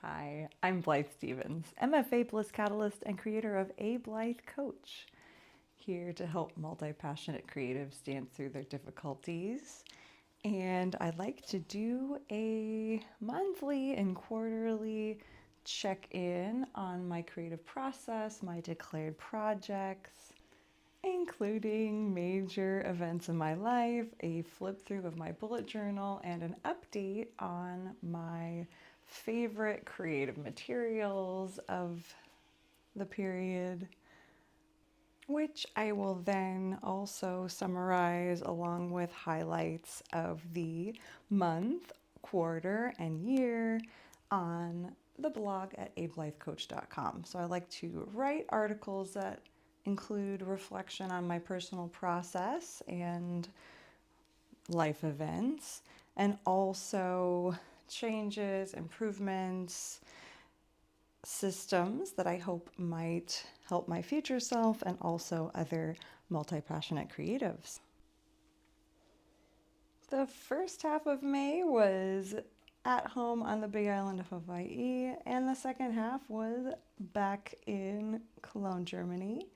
Hi, I'm Blythe Stevens, MFA Bliss Catalyst and creator of A Blythe Coach, here to help multi-passionate creatives dance through their difficulties. And I like to do a monthly and quarterly check-in on my creative process, my declared projects, including major events in my life, a flip through of my bullet journal, and an update on my favorite creative materials of the period, which I will then also summarize along with highlights of the month, quarter, and year on the blog at ablythecoach.com. So I like to write articles that include reflection on my personal process and life events, and also changes, improvements, systems that I hope might help my future self and also other multi-passionate creatives. The first half of May was at home on the big island of Hawaii, and the second half was back in Cologne, Germany.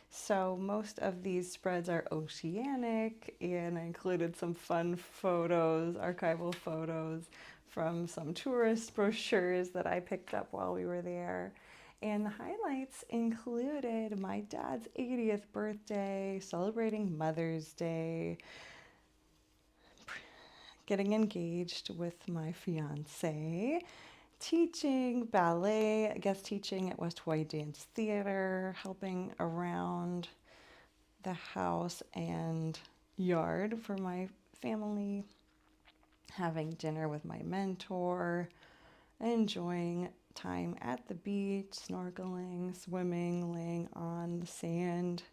So most of these spreads are oceanic, and I included some fun photos, archival photos from some tourist brochures that I picked up while we were there. And the highlights included my dad's 80th birthday, celebrating Mother's Day, getting engaged with my fiance, teaching ballet, guest teaching at West Hawaii Dance Theater, helping around the house and yard for my family, having dinner with my mentor, enjoying time at the beach, snorkeling, swimming, laying on the sand,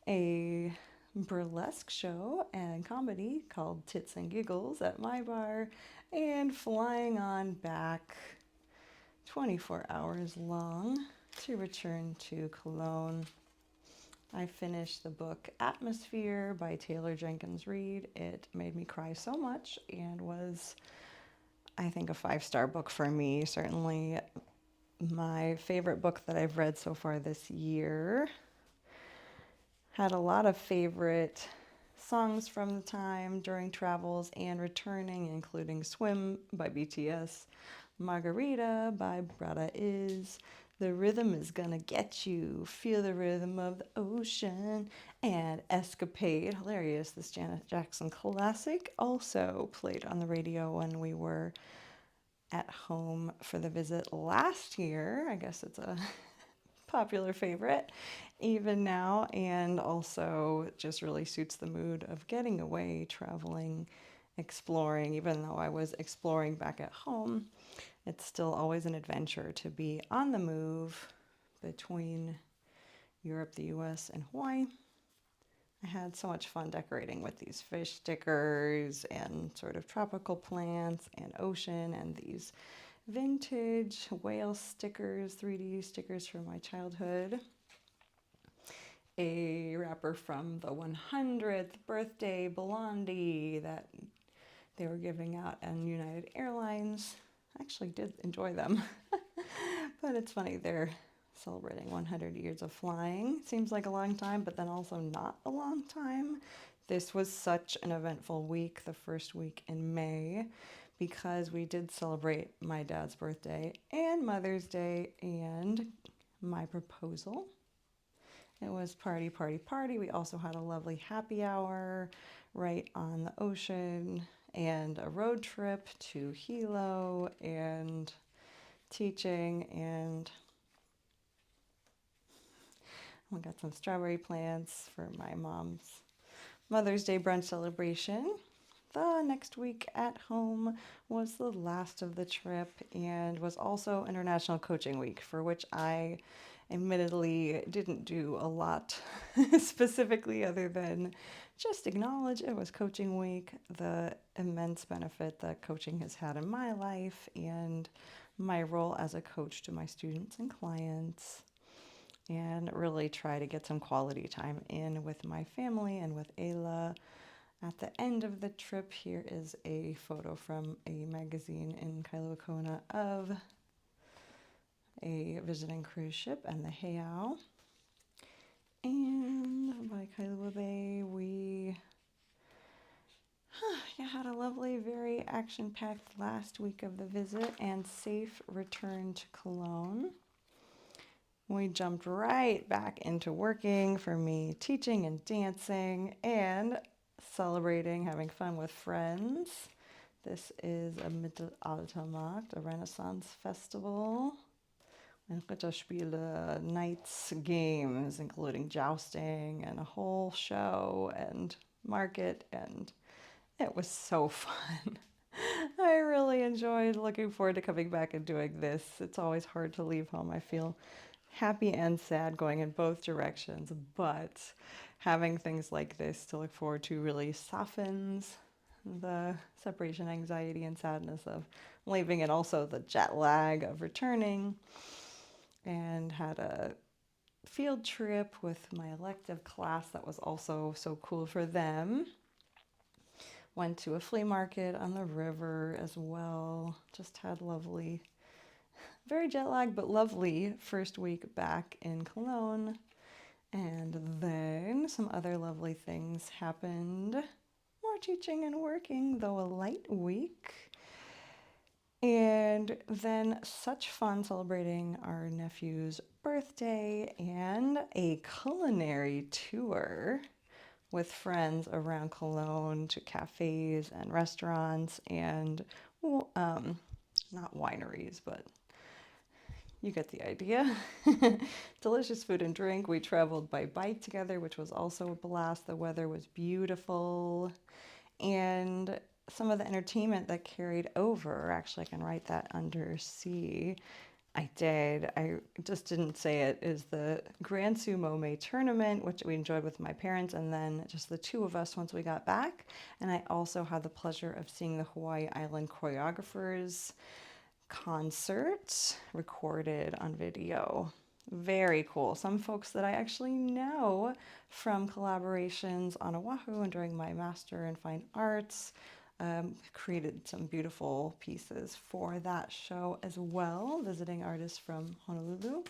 a burlesque show and comedy called Tits and Giggles at my bar, and flying on back 24 hours long to return to Cologne. I finished the book Atmosphere by Taylor Jenkins Reid. It made me cry so much and was, I think, a 5-star book for me. Certainly my favorite book that I've read so far this year. Had a lot of favorite songs from the time during travels and returning, including Swim by BTS, Margarita by Brada Is, The Rhythm Is Gonna Get You, Feel the Rhythm of the Ocean, and Escapade, hilarious, this Janet Jackson classic, also played on the radio when we were at home for the visit last year. I guess it's a popular favorite even now, and also just really suits the mood of getting away, traveling, exploring. Even though I was exploring back at home, it's still always an adventure to be on the move between Europe, the US, and Hawaii. I had so much fun decorating with these fish stickers and sort of tropical plants and ocean, and these vintage whale stickers, 3D stickers from my childhood. A wrapper from the 100th birthday Blondie that they were giving out on United Airlines. I actually did enjoy them, but it's funny, they're celebrating 100 years of flying. Seems like a long time, but then also not a long time. This was such an eventful week, the first week in May, because we did celebrate my dad's birthday and Mother's Day and my proposal. It was party, party, party. We also had a lovely happy hour right on the ocean and a road trip to Hilo and teaching, and we got some strawberry plants for my mom's Mother's Day brunch celebration. The next week at home was the last of the trip and was also International Coaching Week, for which I admittedly didn't do a lot specifically other than just acknowledge it was coaching week, the immense benefit that coaching has had in my life, and my role as a coach to my students and clients, and really try to get some quality time in with my family and with Ayla. At the end of the trip, here is a photo from a magazine in Kona of a visiting cruise ship and the heiau. And by Kailua Bay, we had a lovely, very action-packed last week of the visit and safe return to Cologne. We jumped right back into working, for me teaching and dancing and celebrating, having fun with friends. This is a Mittelaltermarkt, a Renaissance festival. And Ritterspiele, knights games, including jousting and a whole show and market, and it was so fun. I really enjoyed, looking forward to coming back and doing this. It's always hard to leave home. I feel happy and sad going in both directions, but having things like this to look forward to really softens the separation anxiety and sadness of leaving, and also the jet lag of returning. And had a field trip with my elective class that was also so cool for them. Went to a flea market on the river as well. Just had lovely, very jet lagged, but lovely first week back in Cologne. And then some other lovely things happened. More teaching and working, though a light week. And then such fun celebrating our nephew's birthday and a culinary tour with friends around Cologne to cafes and restaurants and not wineries, but you get the idea. Delicious food and drink. We traveled by bike together, which was also a blast. The weather was beautiful. And some of the entertainment that carried over, actually I can write that under C. I just didn't say it, is the Grand Sumo May tournament, which we enjoyed with my parents, and then just the two of us once we got back. And I also had the pleasure of seeing the Hawaii Island choreographers concert recorded on video. Very cool. Some folks that I actually know from collaborations on Oahu and during my Master in Fine Arts. Created some beautiful pieces for that show as well, visiting artists from Honolulu.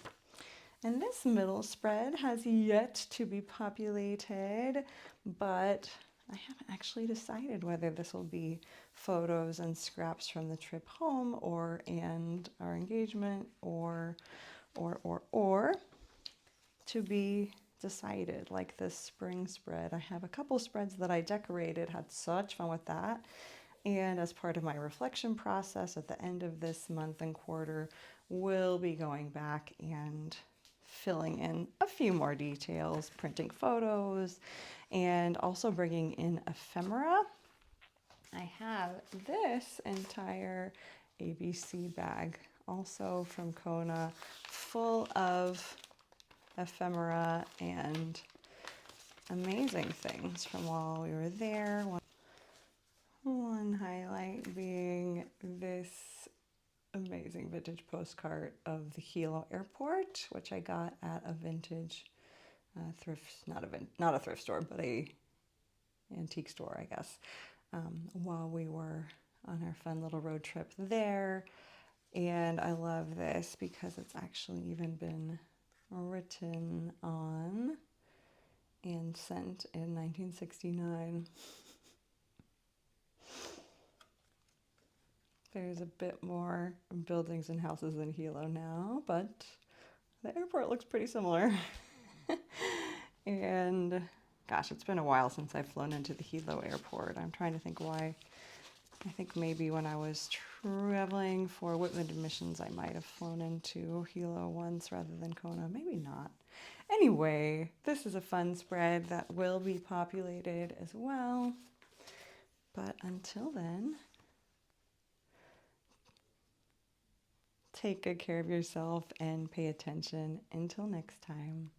And this middle spread has yet to be populated, but I haven't actually decided whether this will be photos and scraps from the trip home and our engagement or to be decided, like this spring spread. I have a couple spreads that I decorated, had such fun with that. And as part of my reflection process at the end of this month and quarter, we'll be going back and filling in a few more details, printing photos, and also bringing in ephemera. I have this entire ABC bag, also from Kona, full of ephemera and amazing things from while we were there. One highlight being this amazing vintage postcard of the Hilo airport, which I got at a vintage not a thrift store, but a antique store, I guess, while we were on our fun little road trip there. And I love this because it's actually even been written on and sent in 1969. There's a bit more buildings and houses in Hilo now, but the airport looks pretty similar. And gosh, it's been a while since I've flown into the Hilo airport. I'm trying to think why. I think maybe when I was traveling for Whitman admissions, I might have flown into Hilo once rather than Kona. Maybe not. Anyway, this is a fun spread that will be populated as well. But until then, take good care of yourself and pay attention. Until next time.